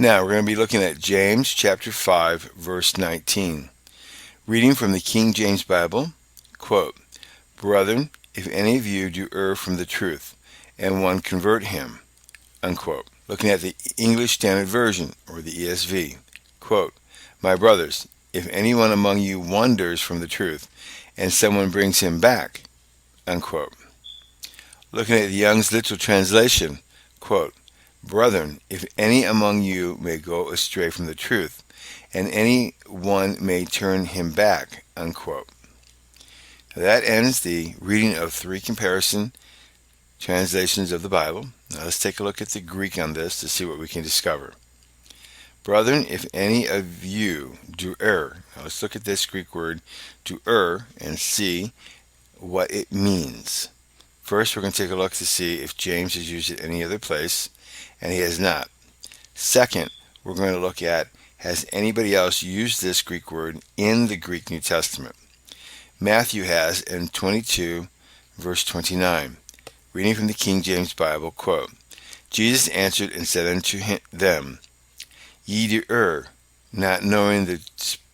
Now we're going to be looking at James chapter 5, verse 19. Reading from the King James Bible, quote, "Brethren, if any of you do err from the truth, and one convert him," unquote. Looking at the English Standard Version, or the ESV, quote, "My brothers, if anyone among you wanders from the truth, and someone brings him back," unquote. Looking at the Young's Literal Translation, quote, "Brethren, if any among you may go astray from the truth, and any one may turn him back," unquote. Now that ends the reading of 3 comparison translations of the Bible. Now let's take a look at the Greek on this to see what we can discover. Brethren, if any of you do err. Now let's look at this Greek word, to err, and see what it means. First, we're going to take a look to see if James has used it any other place, and he has not. Second, we're going to look at, has anybody else used this Greek word in the Greek New Testament? Matthew has in 22, verse 29. Reading from the King James Bible, quote, "Jesus answered and said unto them, Ye do err, not knowing the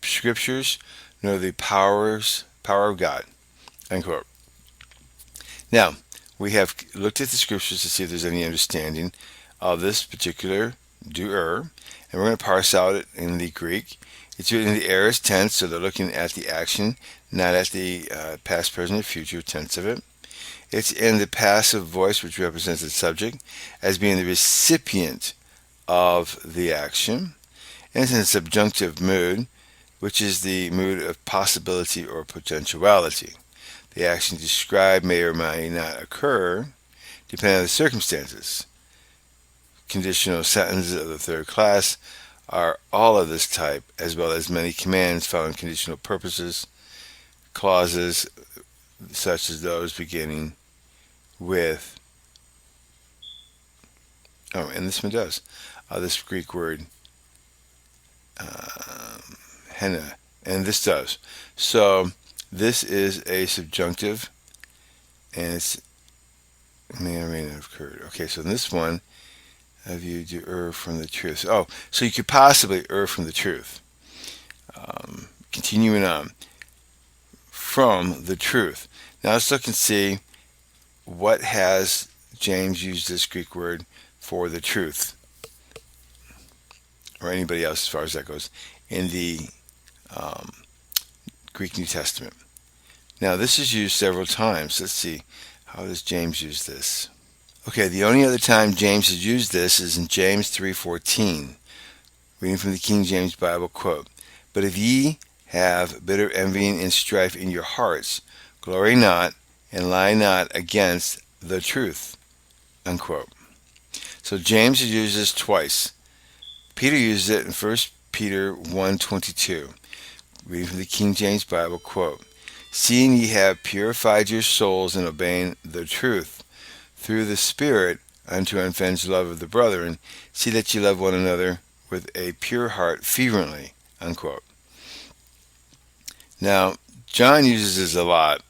Scriptures, nor the power of God," unquote. Now, we have looked at the Scriptures to see if there's any understanding of this particular do err, and we're going to parse out it in the Greek. It's in the aorist tense, so they're looking at the action, not at the past, present, or future tense of it. It's in the passive voice, which represents the subject as being the recipient of the action. And it's in the subjunctive mood, which is the mood of possibility or potentiality. The action described may or may not occur, depending on the circumstances. Conditional sentences of the third class are all of this type, as well as many commands found in conditional purposes, clauses such as those beginning with, and this one does, this Greek word, henna, and this does. So this is a subjunctive, and it's may or may not have occurred. Okay, so in this one, have you do err from the truth? Oh, so you could possibly err from the truth. Continuing on, from the truth. Now let's look and see what has James used this Greek word for the truth, or anybody else as far as that goes, in the Greek New Testament. Now this is used several times. Let's see, how does James use this? Okay, the only other time James has used this is in James 3:14. Reading from the King James Bible, quote, "But if ye have bitter envying and strife in your hearts, glory not, and lie not against the truth," unquote. So James has used this twice. Peter uses it in 1 Peter 1:22. Reading from the King James Bible, quote, "Seeing ye have purified your souls in obeying the truth, through the Spirit, unto unfeigned love of the brethren, see that ye love one another with a pure heart fervently," unquote. Now, John uses this a lot.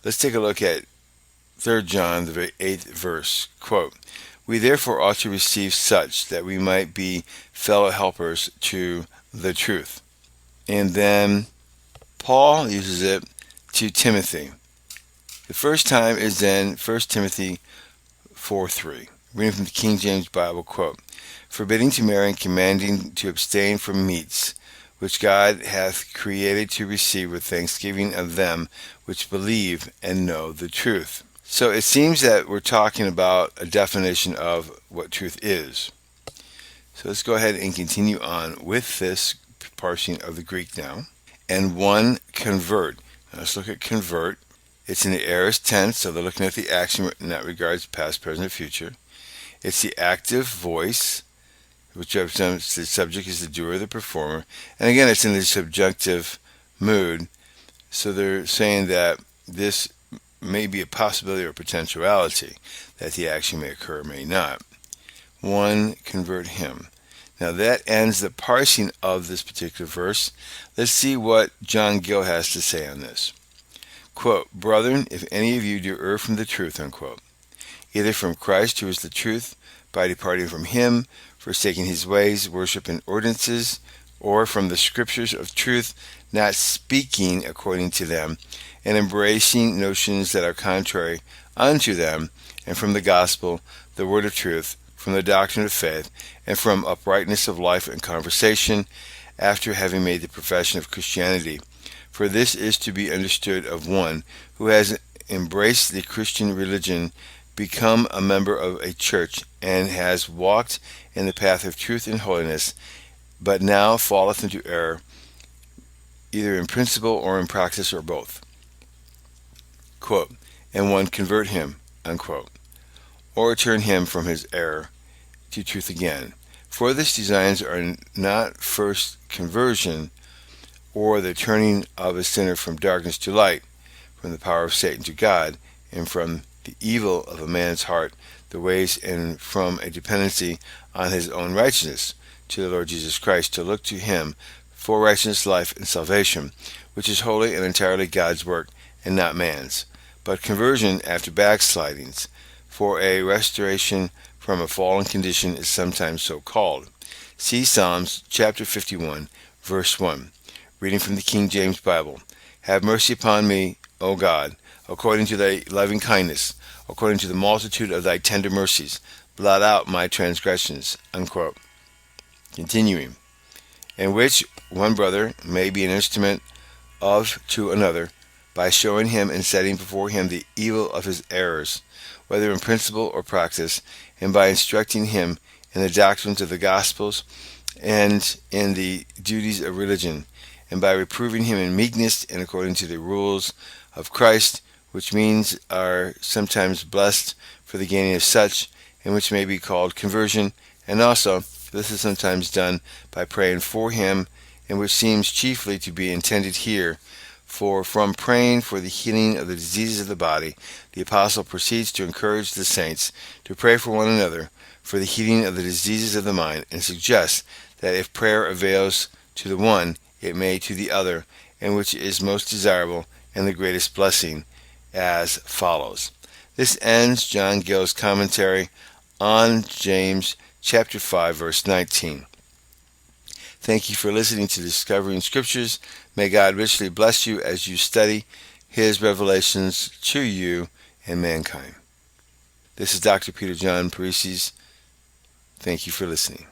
Let's take a look at 3 John, the 8th verse, quote, "We therefore ought to receive such, that we might be fellow helpers to the truth." And then Paul uses it to Timothy. The first time is in 1 Timothy 4:3. Reading from the King James Bible, quote, "Forbidding to marry and commanding to abstain from meats, which God hath created to receive with thanksgiving of them which believe and know the truth." So it seems that we're talking about a definition of what truth is. So let's go ahead and continue on with this parsing of the Greek now. And one, convert. Now let's look at convert. It's in the aorist tense, so they're looking at the action in that regards, past, present, or future. It's the active voice, which represents the subject is the doer, the performer. And again, it's in the subjunctive mood. So they're saying that this may be a possibility or potentiality, that the action may occur or may not. One, convert him. Now that ends the parsing of this particular verse. Let's see what John Gill has to say on this. Quote, "Brethren, if any of you do err from the truth," unquote, "either from Christ, who is the truth, by departing from him, forsaking his ways, worship, and ordinances, or from the scriptures of truth, not speaking according to them, and embracing notions that are contrary unto them, and from the gospel, the word of truth, from the doctrine of faith, and from uprightness of life and conversation, after having made the profession of Christianity. For this is to be understood of one who has embraced the Christian religion, become a member of a church, and has walked in the path of truth and holiness, but now falleth into error, either in principle or in practice, or both. Quote, and one convert him, unquote, or turn him from his error to truth again. For this designs are not first conversion, or the turning of a sinner from darkness to light, from the power of Satan to God, and from the evil of a man's heart, the ways, and from a dependency on his own righteousness to the Lord Jesus Christ, to look to him for righteousness, life, and salvation, which is wholly and entirely God's work, and not man's. But conversion after backslidings, for a restoration from a fallen condition, is sometimes so called. See Psalms chapter 51, verse 1. Reading from the King James Bible. Have mercy upon me, O God, according to thy loving kindness, according to the multitude of thy tender mercies. Blot out my transgressions. Unquote. Continuing. In which one brother may be an instrument of to another, by showing him and setting before him the evil of his errors, whether in principle or practice, and by instructing him in the doctrines of the Gospels and in the duties of religion, and by reproving him in meekness and according to the rules of Christ, which means are sometimes blessed for the gaining of such, and which may be called conversion, and also this is sometimes done by praying for him, and which seems chiefly to be intended here. For from praying for the healing of the diseases of the body, the apostle proceeds to encourage the saints to pray for one another for the healing of the diseases of the mind, and suggests that if prayer avails to the one, it may to the other, and which is most desirable and the greatest blessing, as follows. This ends John Gill's commentary on James chapter 5, verse 19. Thank you for listening to Discovering Scriptures. May God richly bless you as you study His revelations to you and mankind. This is Dr. Peter John Parisis. Thank you for listening.